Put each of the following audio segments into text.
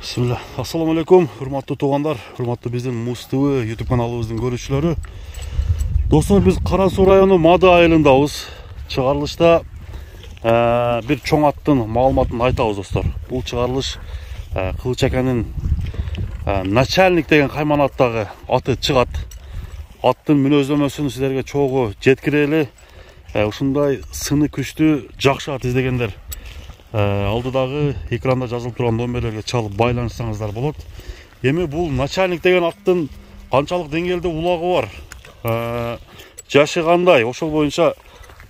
Bismillah. Assalamu alaikum. Hurmatlı tuğanlar, hurmatlı bizim Muz TV YouTube kanalımızın görüşçüleri. Dostlar, biz Karasu rayonu Mady айылындабыз. Çıgarılışta bir çoğ attın malumatın айтабыз dostlar. Bu çıgarılış Kılıçakan'ın начальник деген кайманаттагы аты чыгат. Аттын мүнөздөмөсүн силерге чогуу жеткирели. Ушундай сыны күчтүү жакшы ат издегендер алдыдагы экранда жазылып турган номерлерге чалып байланышсаңыздар болот. Эми бул начальник деген аттын канчалык деңгээлде улагы бар, жашы кандай, ошол боюнча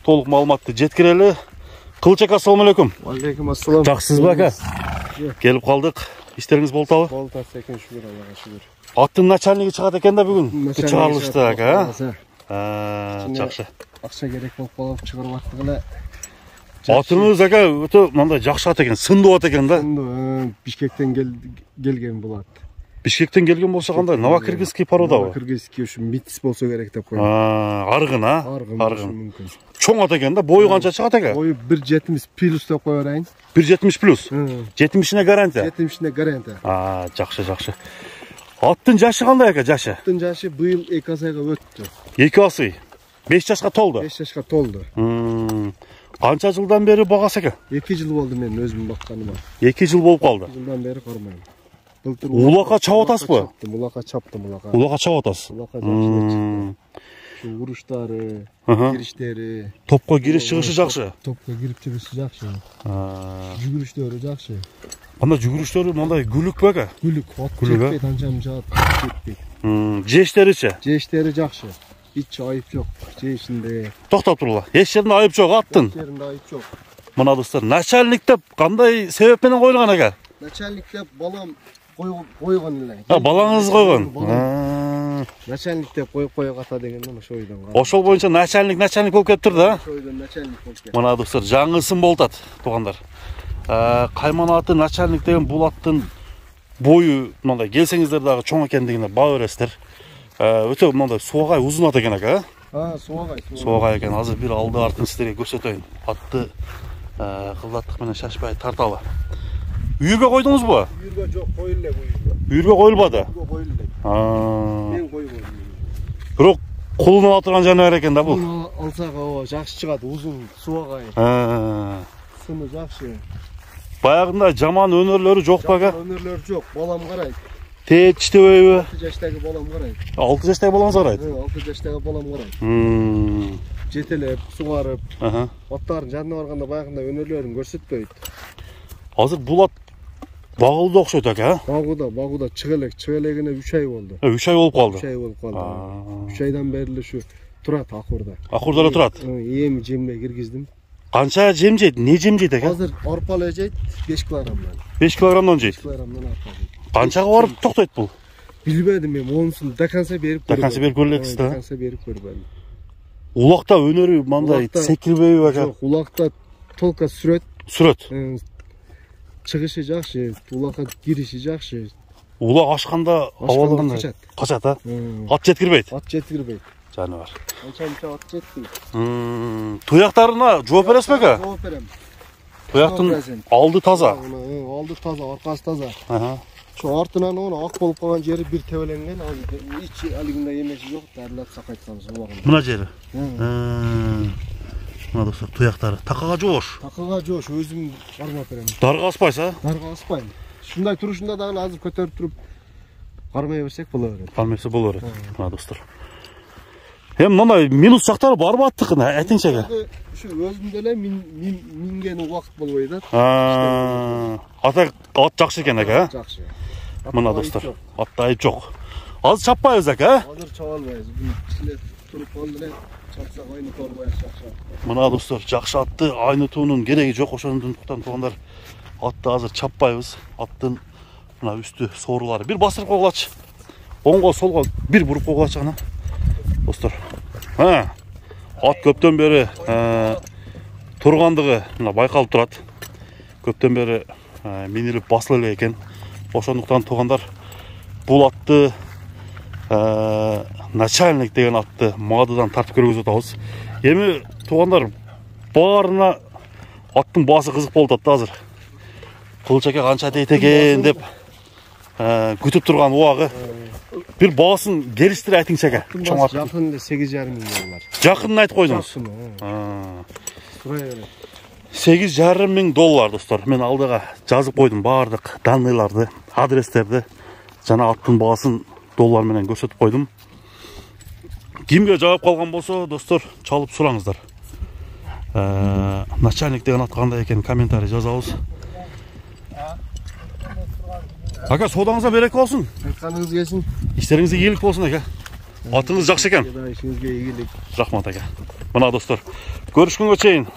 толук маалыматты жеткирели. Кылыч ака, ассаламу алейкум. Алейкум ассалам. Жакшысызбы ака? Келип калдык. Иштериңиз болтабы? Болду экен, шүгүр Аллага шүгүр. Аттын начальниги чыгат экен да бүгүн. Чыгарылышта ака. Жакшы. Акча керек болуп калып чыгарып аттык эле. Атыңыз ака өтө мындай жакшы ат экен, сындуу ат экен да. Бишкектен келген бул ат. Бишкектен келген болсо кандай? Новокиргизский породабы? Новокиргизский ушу митис болсо керек деп коюм. Аргын, Аргын мүмкүн. Чоң ат экен да, бою канча чыгат экен? Бою 1.70 плюс деп кое берейин. 1.70 плюс. 70-ине гарантия. 70-ине гарантия. Жакшы. Аттын жашы кандай ака, жашы? Аттын жашы быйыл 2 асайга өттү. 2 асый. 5 жашка толду. 5 жашка толду. Канча жылдан бери багасы экен? 2 жыл болду мен өзүм бакканыма. 2 жыл болуп калды. 2 жылдан бери кармайм. Улакка чап атасызбы? Улакка чаптым, улакка. Улакка чап атасыз. Улакка жакшы. Şu uruштары, кириштери. Топко кириш чыгышы жакшы. Топко кирип чыгышы жакшы. Жүгүрүштөрү жакшы. Анда жүгүрүштөрү мындай күлүкпү ака? Күлүк, от жетпейт, анчам жаат жетпейт. Жештеричи? Жештери жакшы. Hiç ayıp yok. Жешинде. Токтоп тургула. Эч жеринде айып жок аттын. Эч жеринде айып жок. Мына достор, начальник деп кандай себеп менен коюлган ака? Начальник деп балам койгон эле. Балаңыз койгон. Начальник деп коюп ата дегенден ошо ойдон. Ошол боюнча начальник болуп кетиптир да. Ошо ойдон начальник болуп кетти. Мына достор, жаңы ысым болуп атат, туугандар. Кайман аты начальник деген бул аттын бою мындай келсеңиздер дагы чоң экендигине баа бересиздер. Өтө мындай суагай узун ат экен ака. Суагай экен. Азыр бир алды артын сиздерге көрсөтөйүн. Атты кылдаттык менен шашпай тарталы. Үйүргө койдуңузбу? Үйүргө жок, коюл эле үйүргө. Үйүргө коюлбады? Коюл эле. Мен койгом. Бирок колуна отурган жаныбар экен да бул. Алсак жакшы чыгат, узун, суагай. Сыны жакшы. Баягында жаман өнөрлөрү жокпу ака? Өнөрлөр жок, балам карайт. Тээт иштебейби? 6 жаштагы балам карайт. 6 жаштагы балаңыз карайт? 6 жаштагы балам карайт. Жетелеп, сугарып, аттардын жанына барганда баягында өнөрлөрүн көрсөтпөйт. Азыр бул ат багылды окшойт ака? Багууда чыгелегине 3 ай болду. 3 ай болуп калды. 3 ай болуп калды. 3 айдан бери эле ушу турат Акурда. Акурда эле турат. Эми жемге киргиздим. Канча жем жейт? Не жем жейт ака? Азыр арпа эле жейт, 5 килограммдан. 5 килограммдан жейт. 5 килограммдан арпа жейт. Канчага барып токтойт бул? Билбедим мен, монусун даканса берип көрдүм. Даканса берип көрөлексиз да? Даканса берип көрбөдүм. Улакта өнөрү мындай секирбейби ака? Жок, улакта толка сүрөт. Чыгышы жакшы, улакка кириши жакшы. Улак ашканда абалганда качат, ат жеткирбейт. Ат жеткирбейт. Жаныбар. Анча ат жетпейт. Туяктарына жооп бересизби ака? Жооп берем. Туяктын алды таза. Алды таза, аркасы таза. Şu артынан ак болуп калган жери бир тебеленген, ичи алигинде эмеси жок, дарылатса кайткан жубагында. Мына жери. Мына достор, туяктары такага жоош. Такага жоош, өзүм кармап берем. Дарга аспайсыз, Дарга аспайм. Ушундай турушунда дагы азыр көтөрүп туруп кармай берсек боло берет. Кармайса боло берет. Мына достор. Эми мындай минус жактары барбы аттыкына, айтыңчы ака? Ушу өзүмдө эле минген убакыт болбой да. Ат жакшы экен ака? Жакшы. Мына достор, атта айып жок. Азыр чаппайбыз ака? Азыр чаба албайбыз. Бул туруп калды эле, чапсак айнытабайбыз жакшы. Мына достор, жакшы атты айнытуунун кереги жок, ошондуктан туугандар атты азыр чаппайбыз. Аттын мына үстү соорулары бир басырып койгулачы. Оңго солго бир буруп койгулачы ана. Достор. Ат көптөн бери тургандыгы мына байкалып турат. Көптөн бери минилип басыла эле экен. Ошондуктан туугандар бул атты начальник деген атты Мадыдан тартып көргөзүп атабыз. Эми туугандар баарына аттын баасы кызык болуп атат азыр. Кылыч ака канча дейт экен деп күтүп турган убагы. Бир баасын келиштирип айтыңыз ака. Жақын 8,5 миллион бар. Жакынын айтып койдуңуз. Сурай берет. 8,5 мың доллар достор. Мен алдыга жазып койдум баардык данныйларды, адрестерди. Жана аттын баасын доллар менен көрсөтүп койдум. Кимге жаап калган болсо, достор, чалып сураңыздар. Начальник деген ат кандай экенин комментарий жазабыз. Ака, содаңызга береке болсун. Айтканыңыз келсин. Иштериңизге ийгилик болсун ака. Атыңыз жакшы экен. Ишиңизге ийгилик. Рахмат ака. Мына достор, көрүшкөнгө чейин